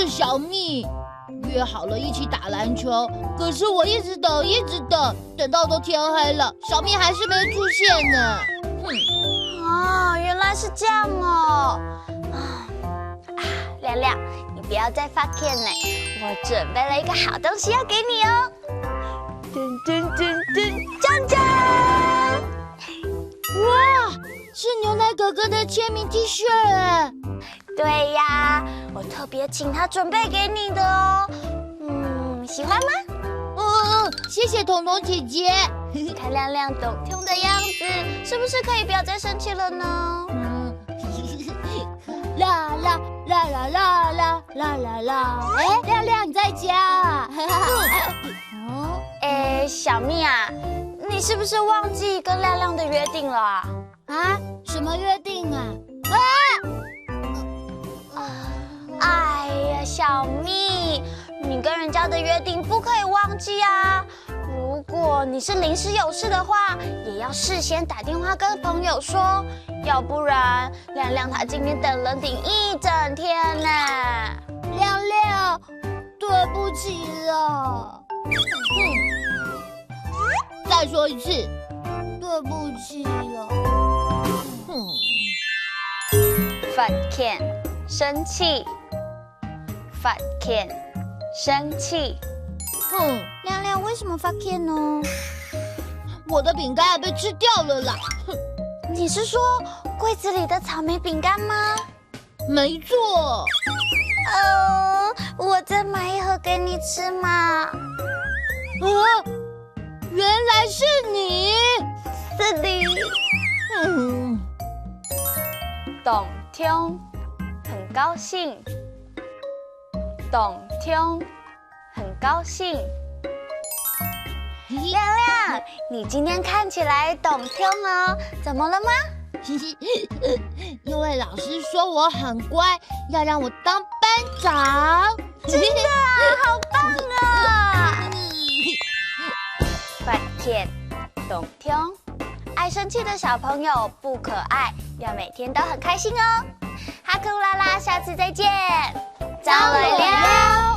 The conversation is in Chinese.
是小蜜，约好了一起打篮球，可是我一直等，等到都天黑了，小蜜还是没出现呢。原来是这样哦。亮亮，你不要再发骗了，我准备了一个好东西要给你哦。锵锵！哇，是牛奶哥哥的签名 T 恤哎。对呀，我特别请他准备给你的哦。喜欢吗？谢谢彤彤姐姐。看亮亮懂听的样子，是不是可以不要再生气了呢？啦啦啦啦啦啦啦啦啦！哎，亮亮你在家啊？小蜜啊，你是不是忘记跟亮亮的约定了啊？什么约定啊？哎呀，小蜜，你跟人家的约定不可以忘记啊！如果你是临时有事的话，也要事先打电话跟朋友说，要不然亮亮他今天等人顶一整天呢。亮亮，对不起了。再说一次，对不起了。发现生气，发现生气。亮亮为什么发现呢？我的饼干被吃掉了啦！你是说柜子里的草莓饼干吗？没错。我再买一盒给你吃嘛。原来是你。是的。懂听，很高兴。懂听，很高兴。亮亮，你今天看起来懂听哦，怎么了吗？因为老师说我很乖，要让我当班长。真的啊，好棒啊！发现懂听，爱生气的小朋友不可爱，要每天都很开心哦。哈库拉拉，下次再见，张伟亮。